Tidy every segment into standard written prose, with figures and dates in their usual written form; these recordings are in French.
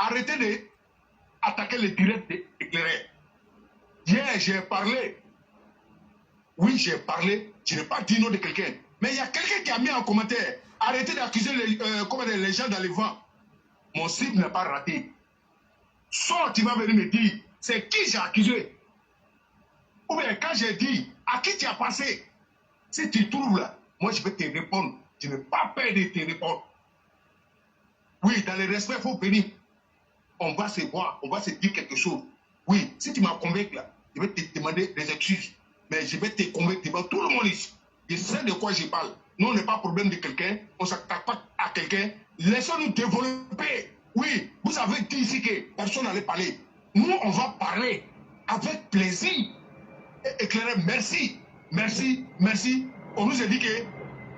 Arrêtez d'attaquer les directs éclairés. Hier, j'ai parlé. Oui, j'ai parlé. Je n'ai pas dit non de quelqu'un. Mais il y a quelqu'un qui a mis en commentaire. Arrêtez d'accuser les gens dans les vents. Mon cible n'est pas raté. Soit tu vas venir me dire, c'est qui j'ai accusé. Ou bien quand j'ai dit, à qui tu as passé. Si tu trouves là, moi je vais te répondre. Je n'ai pas peur de te répondre. Oui, dans le respect, il faut venir. On va se voir, on va se dire quelque chose. Oui, si tu m'as convaincu là, je vais te demander des excuses. Mais je vais te convaincre devant tout le monde ici. Je sais de quoi je parle. Nous, on n'est pas problème de quelqu'un. On ne s'attaque pas à quelqu'un. Laissons-nous développer. Oui, vous avez dit ici que personne n'allait parler. Nous, on va parler avec plaisir. Éclairé, merci. Merci, merci. On nous a dit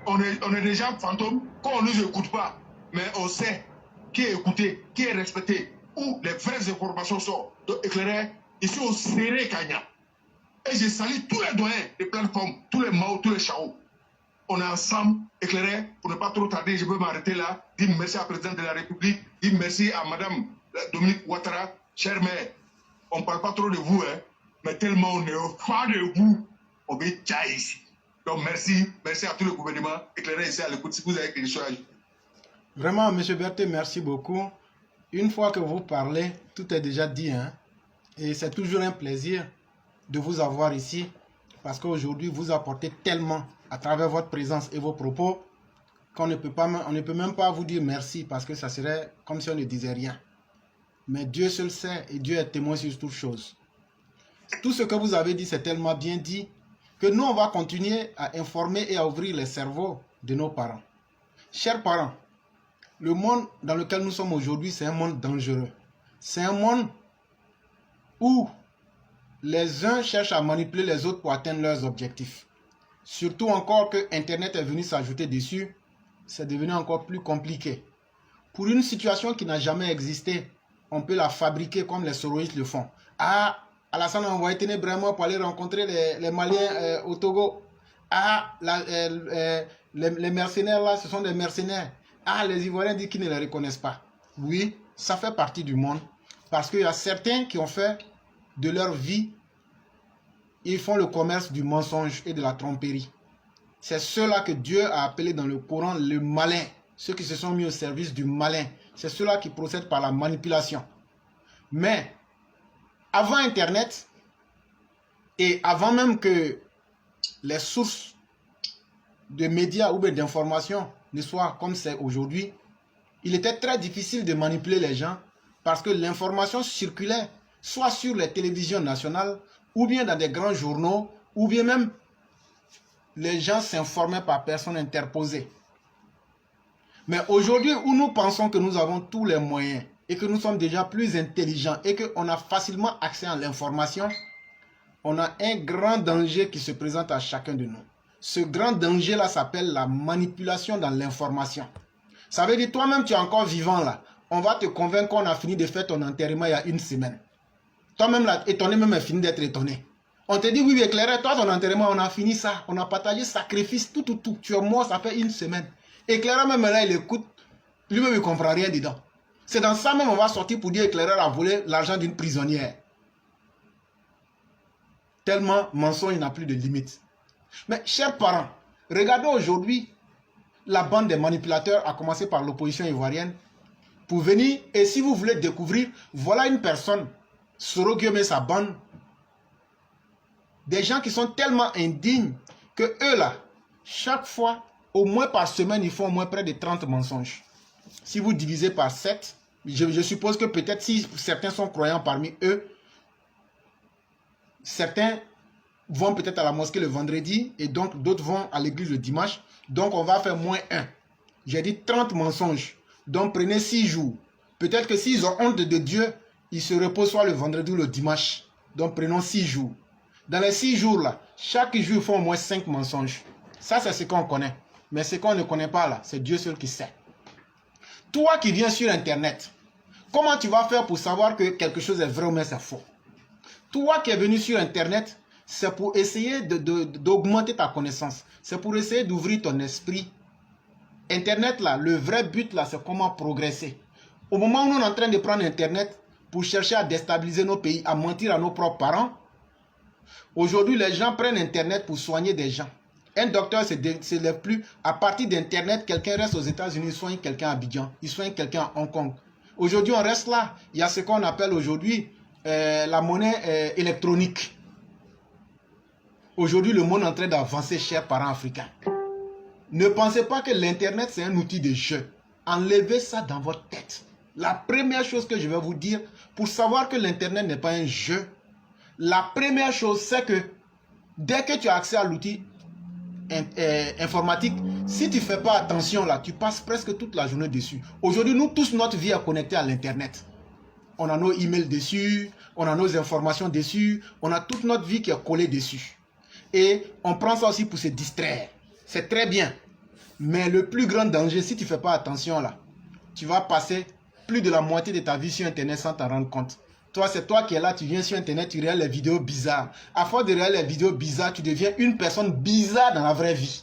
qu'on est des gens fantômes, qu'on ne nous écoute pas. Mais on sait qui est écouté, qui est respecté, où les vraies informations sont. Donc, éclairé, ici au Serré Kanya. Et je salue tous les doyens des plateformes, tous les Mao, tous les Chao. On est ensemble, éclairé, pour ne pas trop tarder, je peux m'arrêter là. Dire merci à la présidente de la République, dire merci à madame Dominique Ouattara, chère mère. On ne parle pas trop de vous, hein, mais tellement on est au fond de vous, on veut tchaï ici. Donc merci, merci à tout le gouvernement, éclairé ici à l'écoute, si vous avez quelque chose à ajouter. Vraiment, M. Berthe, merci beaucoup. Une fois que vous parlez, tout est déjà dit, hein, et c'est toujours un plaisir de vous avoir ici, parce qu'aujourd'hui, vous apportez tellement à travers votre présence et vos propos qu'on ne peut même pas vous dire merci, parce que ça serait comme si on ne disait rien. Mais Dieu seul sait, et Dieu est témoin sur toute chose. Tout ce que vous avez dit, c'est tellement bien dit, que nous, on va continuer à informer et à ouvrir les cerveaux de nos parents. Chers parents, le monde dans lequel nous sommes aujourd'hui, c'est un monde dangereux. C'est un monde où les uns cherchent à manipuler les autres pour atteindre leurs objectifs. Surtout encore que Internet est venu s'ajouter dessus, c'est devenu encore plus compliqué. Pour une situation qui n'a jamais existé, on peut la fabriquer comme les soroïstes le font. Ah, Alassane a envoyé Ténébrement pour aller rencontrer les Maliens au Togo. Ah, les mercenaires là, ce sont des mercenaires. Ah, les Ivoiriens disent qu'ils ne les reconnaissent pas. Oui, ça fait partie du monde. Parce qu'il y a certains qui ont fait de leur vie, ils font le commerce du mensonge et de la tromperie. C'est ceux-là que Dieu a appelé dans le Coran le malin. Ceux qui se sont mis au service du malin. C'est ceux-là qui procèdent par la manipulation. Mais, avant Internet, et avant même que les sources de médias ou d'informations ne soient comme c'est aujourd'hui, il était très difficile de manipuler les gens parce que l'information circulait soit sur les télévisions nationales ou bien dans des grands journaux ou bien même les gens s'informaient par personnes interposées. Mais aujourd'hui où nous pensons que nous avons tous les moyens et que nous sommes déjà plus intelligents et qu'on a facilement accès à l'information, on a un grand danger qui se présente à chacun de nous. Ce grand danger-là s'appelle la manipulation dans l'information. Ça veut dire toi-même tu es encore vivant là. On va te convaincre qu'on a fini de faire ton enterrement il y a une semaine. Toi-même là, étonné même est fini d'être étonné. On te dit oui, éclairé, toi ton enterrement, on a fini ça. On a partagé sacrifice, tout. Tu es mort, ça fait une semaine. Éclairé même là, il écoute. Lui-même il ne comprend rien dedans. C'est dans ça même on va sortir pour dire éclairé a volé l'argent d'une prisonnière. Tellement mensonge, il n'a plus de limite. Mais chers parents, regardez aujourd'hui, la bande des manipulateurs, a commencé par l'opposition ivoirienne, pour venir, et si vous voulez découvrir, voilà une personne, Soro Guillaume et sa bande, des gens qui sont tellement indignes que eux là, chaque fois, au moins par semaine, ils font au moins près de 30 mensonges. Si vous divisez par 7, je suppose que peut-être si certains sont croyants parmi eux, certains vont peut-être à la mosquée le vendredi et donc d'autres vont à l'église le dimanche. Donc on va faire moins 1. J'ai dit 30 mensonges. Donc prenez 6 jours. Peut-être que s'ils ont honte de Dieu, ils se reposent soit le vendredi ou le dimanche. Donc prenons 6 jours. Dans les 6 jours là, chaque jour ils font au moins 5 mensonges. Ça c'est ce qu'on connaît. Mais ce qu'on ne connaît pas là, c'est Dieu seul qui sait. Toi qui viens sur Internet, comment tu vas faire pour savoir que quelque chose est vrai ou c'est faux? Toi qui es venu sur Internet, c'est pour essayer d'augmenter ta connaissance. C'est pour essayer d'ouvrir ton esprit. Internet, là, le vrai but, là, c'est comment progresser. Au moment où on est en train de prendre Internet pour chercher à déstabiliser nos pays, à mentir à nos propres parents, aujourd'hui, les gens prennent Internet pour soigner des gens. Un docteur ne se lève plus. À partir d'Internet, quelqu'un reste aux États-Unis, il soigne quelqu'un à Abidjan, il soigne quelqu'un à Hong Kong. Aujourd'hui, on reste là. Il y a ce qu'on appelle aujourd'hui la monnaie électronique. Aujourd'hui, le monde est en train d'avancer, chers parents africains. Ne pensez pas que l'Internet, c'est un outil de jeu. Enlevez ça dans votre tête. La première chose que je vais vous dire, pour savoir que l'Internet n'est pas un jeu, la première chose, c'est que dès que tu as accès à l'outil informatique, si tu ne fais pas attention là, tu passes presque toute la journée dessus. Aujourd'hui, nous tous, notre vie est connectée à l'Internet. On a nos emails dessus, on a nos informations dessus, on a toute notre vie qui est collée dessus. Et on prend ça aussi pour se distraire. C'est très bien. Mais le plus grand danger, si tu ne fais pas attention là, tu vas passer plus de la moitié de ta vie sur Internet sans t'en rendre compte. Toi, c'est toi qui es là, tu viens sur Internet, tu regardes les vidéos bizarres. À force de regarder les vidéos bizarres, tu deviens une personne bizarre dans la vraie vie.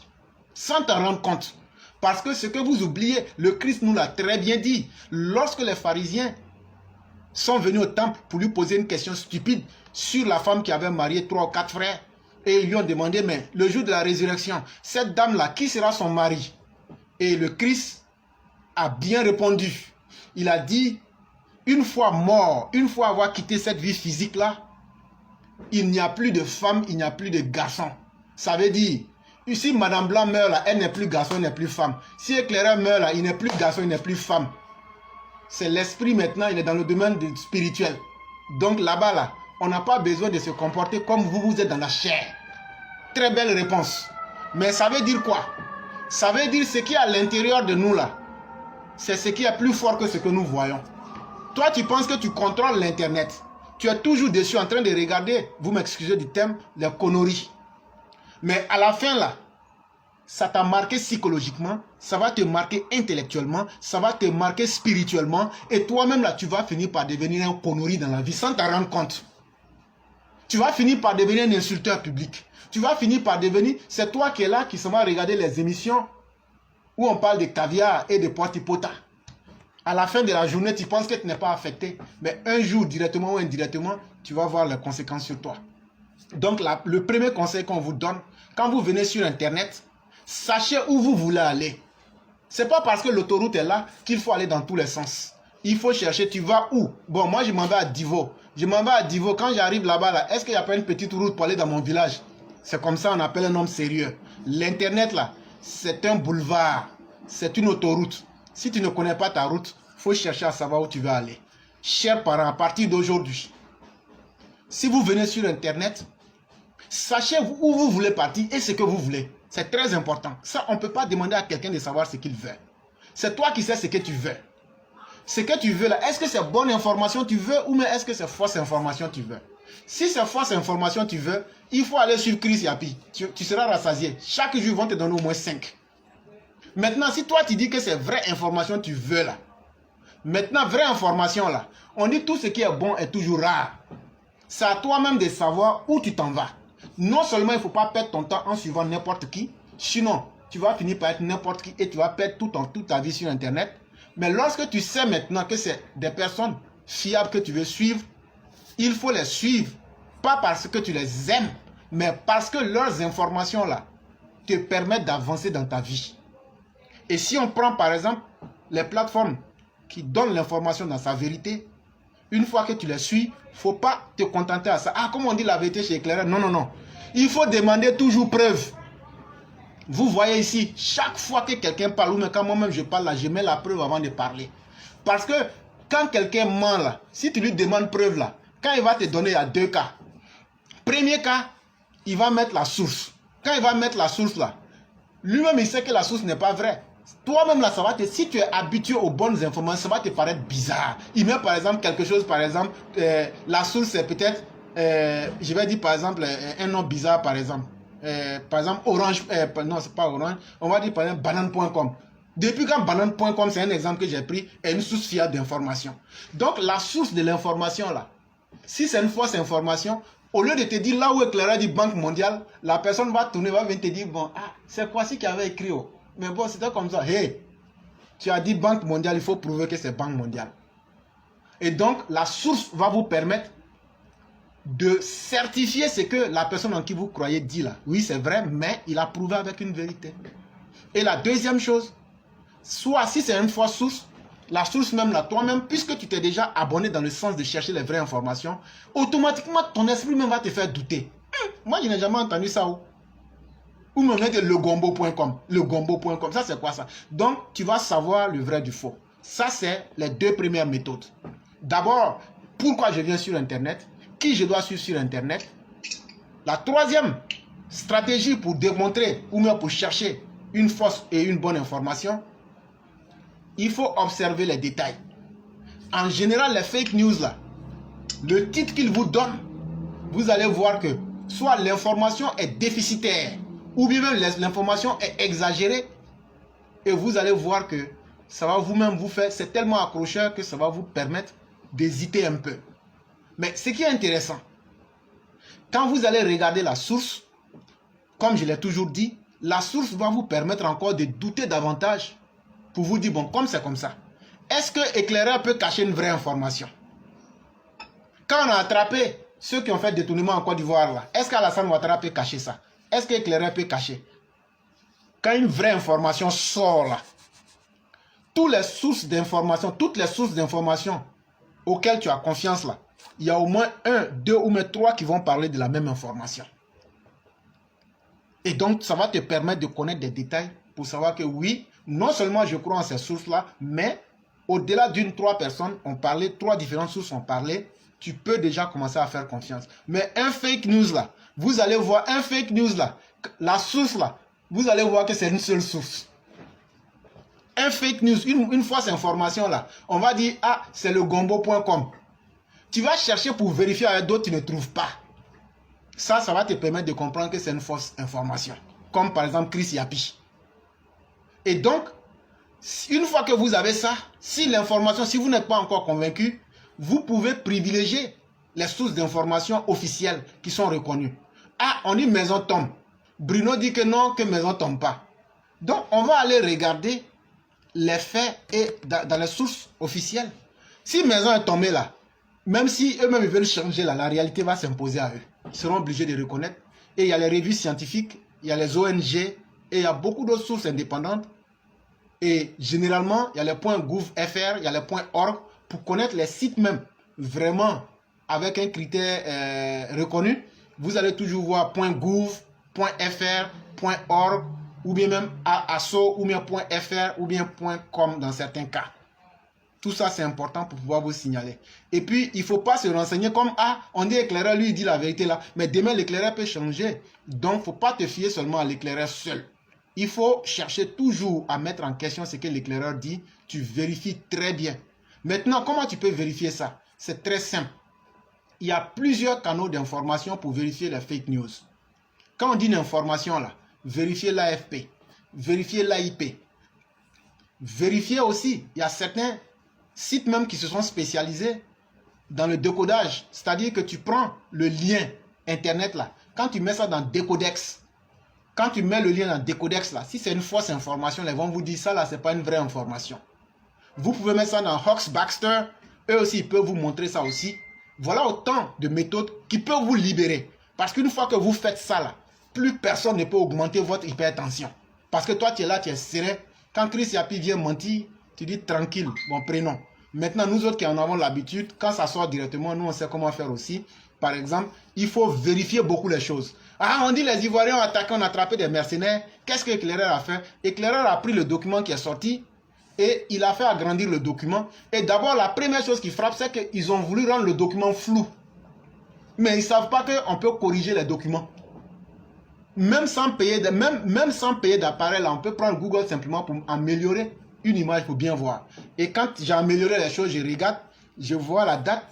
Sans t'en rendre compte. Parce que ce que vous oubliez, le Christ nous l'a très bien dit. Lorsque les pharisiens sont venus au temple pour lui poser une question stupide sur la femme qui avait marié 3 ou 4 frères, et ils lui ont demandé, mais le jour de la résurrection, cette dame-là, qui sera son mari? Et le Christ a bien répondu. Il a dit, une fois mort, une fois avoir quitté cette vie physique-là, il n'y a plus de femme, il n'y a plus de garçon. Ça veut dire, si Madame Blanc meurt là, elle n'est plus garçon, elle n'est plus femme. Si Éclaireur meurt là, il n'est plus garçon, il n'est plus femme. C'est l'esprit maintenant, il est dans le domaine spirituel. Donc là-bas, là, on n'a pas besoin de se comporter comme vous êtes dans la chair. Très belle réponse. Mais ça veut dire quoi? Ça veut dire ce qui est à l'intérieur de nous là. C'est ce qui est plus fort que ce que nous voyons. Toi, tu penses que tu contrôles l'Internet. Tu es toujours dessus en train de regarder, vous m'excusez du thème, les conneries. Mais à la fin là, ça t'a marqué psychologiquement, ça va te marquer intellectuellement, ça va te marquer spirituellement. Et toi-même là, tu vas finir par devenir un connerie dans la vie sans t'en rendre compte. Tu vas finir par devenir un insulteur public. Tu vas finir par devenir... C'est toi qui es là, qui se va regarder les émissions où on parle de caviar et de poitipota. À la fin de la journée, tu penses que tu n'es pas affecté. Mais un jour, directement ou indirectement, tu vas voir les conséquences sur toi. Donc, le premier conseil qu'on vous donne, quand vous venez sur Internet, sachez où vous voulez aller. Ce n'est pas parce que l'autoroute est là qu'il faut aller dans tous les sens. Il faut chercher, tu vas où? Bon, moi, je m'en vais à Divo. Je m'en vais à Divo. Quand j'arrive là-bas, là, est-ce qu'il n'y a pas une petite route pour aller dans mon village? C'est comme ça qu'on appelle un homme sérieux. L'Internet, là, c'est un boulevard. C'est une autoroute. Si tu ne connais pas ta route, il faut chercher à savoir où tu veux aller. Chers parents, à partir d'aujourd'hui, si vous venez sur Internet, sachez où vous voulez partir et ce que vous voulez. C'est très important. Ça, on ne peut pas demander à quelqu'un de savoir ce qu'il veut. C'est toi qui sais ce que tu veux. Ce que tu veux là, est-ce que c'est bonne information tu veux ou est-ce que c'est fausse information tu veux? Si c'est fausse information tu veux, il faut aller sur Chris Yapi. Tu seras rassasié. Chaque jour, ils vont te donner au moins 5. Maintenant, si toi tu dis que c'est vraie information tu veux là, maintenant, vraie information là, on dit tout ce qui est bon est toujours rare. C'est à toi-même de savoir où tu t'en vas. Non seulement il ne faut pas perdre ton temps en suivant n'importe qui, sinon tu vas finir par être n'importe qui et tu vas perdre toute ta vie sur Internet. Mais lorsque tu sais maintenant que c'est des personnes fiables que tu veux suivre, il faut les suivre. Pas parce que tu les aimes, mais parce que leurs informations là te permettent d'avancer dans ta vie. Et si on prend par exemple les plateformes qui donnent l'information dans sa vérité, une fois que tu les suis, il ne faut pas te contenter à ça. Ah, comme on dit la vérité chez Éclaireur. Non, non, non. Il faut demander toujours preuve. Vous voyez ici, chaque fois que quelqu'un parle, ou même quand moi-même je parle là, je mets la preuve avant de parler. Parce que quand quelqu'un ment là, si tu lui demandes preuve là, quand il va te donner, il y a 2 cas. Premier cas, il va mettre la source. Quand il va mettre la source là, lui-même il sait que la source n'est pas vraie. Toi-même là, ça va te, si tu es habitué aux bonnes informations, ça va te paraître bizarre. Il met par exemple quelque chose, par exemple, la source c'est peut-être, je vais dire par exemple, un nom bizarre par exemple. Par exemple, Orange, non c'est pas Orange, on va dire par exemple banane.com. Depuis quand banane.com, c'est un exemple que j'ai pris, est une source fiable d'information. Donc la source de l'information là, si c'est une fausse information, au lieu de te dire là où Éclaireur dit Banque mondiale, la personne va tourner, va venir te dire, bon, ah, c'est quoi ci qui avait écrit, oh. Mais bon, c'était comme ça, hey, Tu as dit Banque mondiale, il faut prouver que c'est Banque mondiale. Et donc, la source va vous permettre de certifier ce que la personne en qui vous croyez dit là. Oui, c'est vrai, mais il a prouvé avec une vérité. Et la deuxième chose, soit si c'est une fausse source, la source même là, toi-même, puisque tu t'es déjà abonné dans le sens de chercher les vraies informations, automatiquement ton esprit même va te faire douter. Moi, je n'ai jamais entendu ça. Ou me mettre legombo.com. Legombo.com, ça c'est quoi ça? Donc, tu vas savoir le vrai du faux. Ça, c'est les deux premières méthodes. D'abord, pourquoi je viens sur Internet? Qui je dois suivre sur Internet? La troisième stratégie pour démontrer ou même pour chercher une fausse et une bonne information, il faut observer les détails. En général, les fake news là, le titre qu'ils vous donnent, vous allez voir que soit l'information est déficitaire, ou bien même l'information est exagérée, et vous allez voir que ça va vous-même vous faire, c'est tellement accrocheur que ça va vous permettre d'hésiter un peu. Mais ce qui est intéressant, quand vous allez regarder la source, comme je l'ai toujours dit, la source va vous permettre encore de douter davantage pour vous dire, bon, comme c'est comme ça, est-ce que Éclaireur peut cacher une vraie information? Quand on a attrapé ceux qui ont fait détournement en Côte d'Ivoire, là, est-ce qu'Alassane Ouattara peut cacher ça? Est-ce qu'Éclaireur peut cacher? Quand une vraie information sort là, toutes les sources d'informations auxquelles tu as confiance là, il y a au moins 1, 2 ou même 3 qui vont parler de la même information. Et donc, ça va te permettre de connaître des détails pour savoir que oui, non seulement je crois en ces sources-là, mais au-delà d'une 3 personnes ont parlé, 3 différentes sources ont parlé, tu peux déjà commencer à faire confiance. Mais un fake news là, vous allez voir un fake news là, la source là, vous allez voir que c'est une seule source. Un fake news, une fausse information là, on va dire, ah, c'est le gombo.com. Tu vas chercher pour vérifier avec d'autres, tu ne trouves pas. Ça va te permettre de comprendre que c'est une fausse information. Comme par exemple Chris Yapi. Et donc, une fois que vous avez ça, si l'information, si vous n'êtes pas encore convaincu, vous pouvez privilégier les sources d'informations officielles qui sont reconnues. Ah, on dit maison tombe. Bruno dit que non, que maison tombe pas. Donc, on va aller regarder les faits et dans les sources officielles. Si maison est tombée là, même si eux-mêmes veulent changer là, la réalité va s'imposer à eux. Ils seront obligés de reconnaître. Et il y a les revues scientifiques, il y a les ONG, et il y a beaucoup d'autres sources indépendantes. Et généralement, il y a les points .gouv.fr, il y a les points .org, pour connaître les sites même, vraiment, avec un critère reconnu. Vous allez toujours voir .gouv, .fr, .org, ou bien même ASSO, ou bien .fr, ou bien .com dans certains cas. Tout ça, c'est important pour pouvoir vous signaler. Et puis, il ne faut pas se renseigner comme, ah, on dit éclaireur, lui, il dit la vérité là. Mais demain, l'éclaireur peut changer. Donc, il ne faut pas te fier seulement à l'éclaireur seul. Il faut chercher toujours à mettre en question ce que l'éclaireur dit. Tu vérifies très bien. Maintenant, comment tu peux vérifier ça? C'est très simple. Il y a plusieurs canaux d'information pour vérifier les fake news. Quand on dit une information là, vérifiez l'AFP, vérifiez l'AIP. Vérifiez aussi, il y a certains sites même qui se sont spécialisés dans le décodage. C'est-à-dire que tu prends le lien Internet là, quand tu mets ça dans Décodex, quand tu mets le lien dans Décodex là, si c'est une fausse information, ils vont vous dire ça là, c'est pas une vraie information. Vous pouvez mettre ça dans Hoax Baxter, eux aussi ils peuvent vous montrer ça aussi. Voilà autant de méthodes qui peuvent vous libérer. Parce qu'une fois que vous faites ça là, plus personne ne peut augmenter votre hypertension. Parce que toi tu es là, tu es serein. Quand Chris Yapi vient mentir, tu dis tranquille, bon prénom. Maintenant, nous autres qui en avons l'habitude, quand ça sort directement, nous on sait comment faire aussi. Par exemple, il faut vérifier beaucoup les choses. Ah, on dit les Ivoiriens ont attaqué, on a attrapé des mercenaires. Qu'est-ce que Éclaireur a fait? Éclaireur a pris le document qui est sorti et il a fait agrandir le document. Et d'abord, la première chose qui frappe, c'est qu'ils ont voulu rendre le document flou. Mais ils ne savent pas qu'on peut corriger les documents. Même sans payer d'appareil, on peut prendre Google simplement pour améliorer une image pour bien voir. Et quand j'ai amélioré les choses, je regarde, je vois la date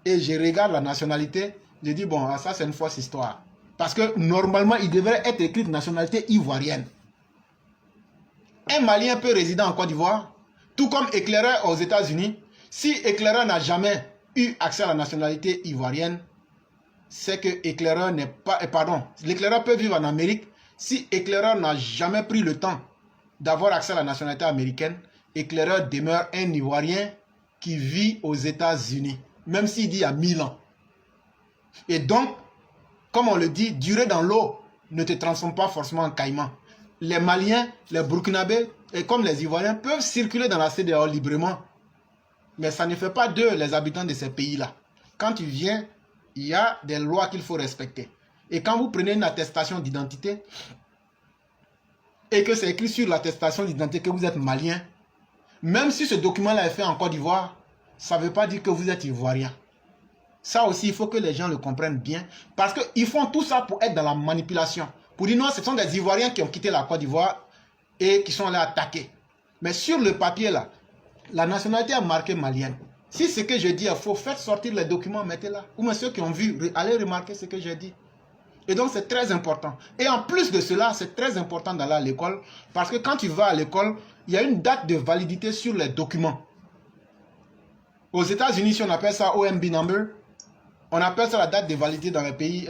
et je regarde la nationalité. Je dis, bon, ça c'est une fausse histoire. Parce que normalement, il devrait être écrit nationalité ivoirienne. Un Malien peut résider en Côte d'Ivoire, tout comme Éclaireur aux États-Unis. Si Éclaireur n'a jamais eu accès à la nationalité ivoirienne, c'est que Éclaireur n'est pas... Pardon, l'éclaireur peut vivre en Amérique. Si Éclaireur n'a jamais pris le temps d'avoir accès à la nationalité américaine, éclaireur demeure un Ivoirien qui vit aux États-Unis, même s'il dit il y a 1000 ans. Et donc, comme on le dit, durer dans l'eau ne te transforme pas forcément en caïman. Les Maliens, les Burkinabés et comme les Ivoiriens peuvent circuler dans la CEDEAO librement. Mais ça ne fait pas d'eux les habitants de ces pays-là. Quand tu viens, il y a des lois qu'il faut respecter. Et quand vous prenez une attestation d'identité et que c'est écrit sur l'attestation d'identité que vous êtes malien, même si ce document-là est fait en Côte d'Ivoire, ça ne veut pas dire que vous êtes ivoirien. Ça aussi, il faut que les gens le comprennent bien. Parce qu'ils font tout ça pour être dans la manipulation. Pour dire non, ce sont des Ivoiriens qui ont quitté la Côte d'Ivoire et qui sont allés attaquer. Mais sur le papier là, la nationalité est marquée malienne. Si ce que je dis est faux, faites sortir les documents, mettez-là. Ou même ceux qui ont vu, allez remarquer ce que j'ai dit. Et donc c'est très important. Et en plus de cela, c'est très important d'aller à l'école. Parce que quand tu vas à l'école, il y a une date de validité sur les documents. Aux États-Unis, si on appelle ça OMB number, on appelle ça la date de validité dans les pays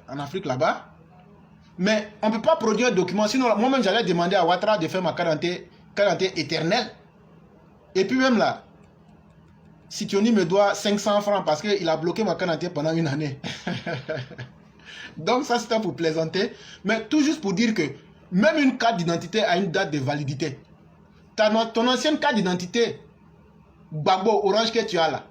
en Afrique là-bas. Mais on ne peut pas produire un document. Sinon, moi-même, j'allais demander à Ouattara de faire ma carte d'identité éternelle. Et puis même là, Sikioni me doit 500 francs parce qu'il a bloqué ma carte d'identité pendant une année. Donc ça, c'était pour plaisanter. Mais tout juste pour dire que même une carte d'identité a une date de validité. Ton ancienne carte d'identité, Gbagbo, Orange que tu as là,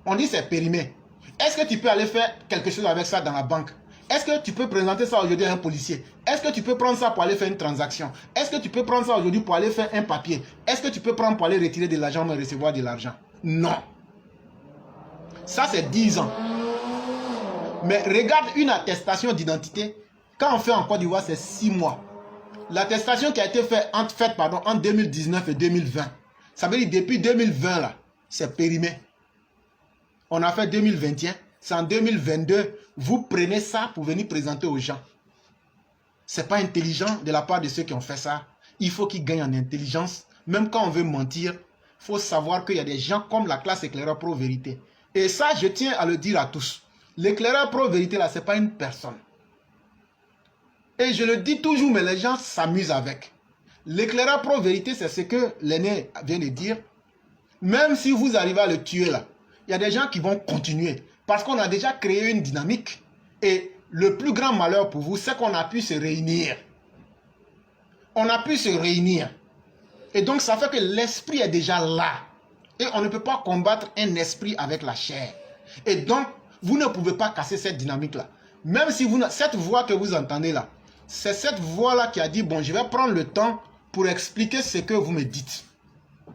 on dit c'est périmé. Est-ce que tu peux aller faire quelque chose avec ça dans la banque? Est-ce que tu peux présenter ça aujourd'hui à un policier? Est-ce que tu peux prendre ça pour aller faire une transaction? Est-ce que tu peux prendre ça aujourd'hui pour aller faire un papier? Est-ce que tu peux prendre pour aller retirer de l'argent et recevoir de l'argent? Non. Ça, c'est 10 ans. Mais regarde une attestation d'identité. Quand on fait en Côte d'Ivoire, c'est 6 mois. L'attestation qui a été faite en 2019 et 2020. Ça veut dire depuis 2020, là, c'est périmé. On a fait 2021. C'est en 2022. Vous prenez ça pour venir présenter aux gens. Ce n'est pas intelligent de la part de ceux qui ont fait ça. Il faut qu'ils gagnent en intelligence. Même quand on veut mentir, il faut savoir qu'il y a des gens comme la classe éclaireur pro-vérité. Et ça, je tiens à le dire à tous. L'éclaireur pro-vérité, là, ce n'est pas une personne. Et je le dis toujours, mais les gens s'amusent avec. L'éclaireur pro-vérité, c'est ce que l'aîné vient de dire. Même si vous arrivez à le tuer, là, il y a des gens qui vont continuer. Parce qu'on a déjà créé une dynamique. Et le plus grand malheur pour vous, c'est qu'on a pu se réunir. On a pu se réunir. Et donc, ça fait que l'esprit est déjà là. Et on ne peut pas combattre un esprit avec la chair. Et donc, vous ne pouvez pas casser cette dynamique-là. Même si cette voix que vous entendez là, c'est cette voix-là qui a dit, bon, je vais prendre le temps pour expliquer ce que vous me dites.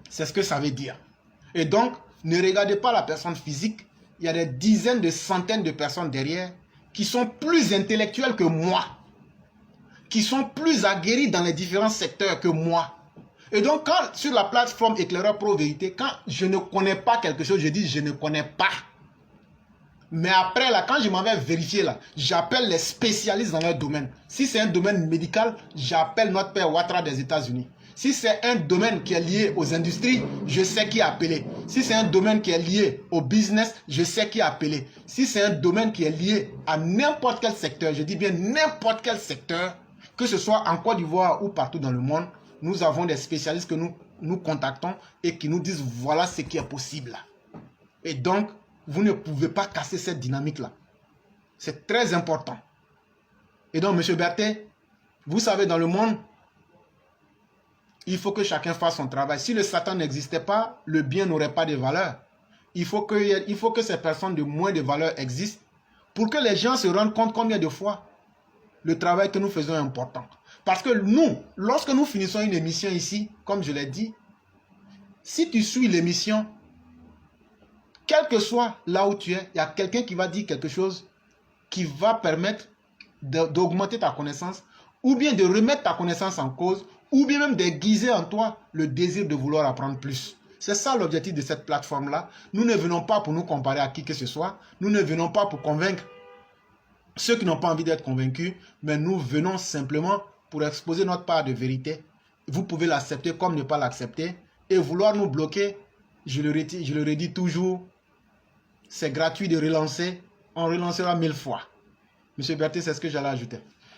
C'est ce que ça veut dire. Et donc, ne regardez pas la personne physique. Il y a des dizaines de centaines de personnes derrière qui sont plus intellectuelles que moi, qui sont plus aguerries dans les différents secteurs que moi. Et donc, quand sur la plateforme Éclaireur Pro-Vérité, quand je ne connais pas quelque chose, je dis je ne connais pas. Mais après, là, quand je m'en vais vérifier, là, j'appelle les spécialistes dans leur domaine. Si c'est un domaine médical, j'appelle notre père Ouattara des États-Unis. Si c'est un domaine qui est lié aux industries, je sais qui appeler. Si c'est un domaine qui est lié au business, je sais qui appeler. Si c'est un domaine qui est lié à n'importe quel secteur, je dis bien n'importe quel secteur, que ce soit en Côte d'Ivoire ou partout dans le monde, nous avons des spécialistes que nous contactons et qui nous disent voilà ce qui est possible. Et donc, vous ne pouvez pas casser cette dynamique-là. C'est très important. Et donc, M. Berthet, vous savez, dans le monde, il faut que chacun fasse son travail. Si le Satan n'existait pas, le bien n'aurait pas de valeur. Il faut que ces personnes de moins de valeur existent pour que les gens se rendent compte combien de fois le travail que nous faisons est important. Parce que nous, lorsque nous finissons une émission ici, comme je l'ai dit, si tu suis l'émission, quel que soit là où tu es, il y a quelqu'un qui va dire quelque chose qui va permettre d'augmenter ta connaissance ou bien de remettre ta connaissance en cause ou bien même d'aiguiser en toi le désir de vouloir apprendre plus. C'est ça l'objectif de cette plateforme-là. Nous ne venons pas pour nous comparer à qui que ce soit. Nous ne venons pas pour convaincre ceux qui n'ont pas envie d'être convaincus, mais nous venons simplement pour exposer notre part de vérité. Vous pouvez l'accepter comme ne pas l'accepter et vouloir nous bloquer, je le redis toujours, c'est gratuit de relancer. On relancera 1000 fois. Monsieur Berthet, c'est ce que j'allais ajouter.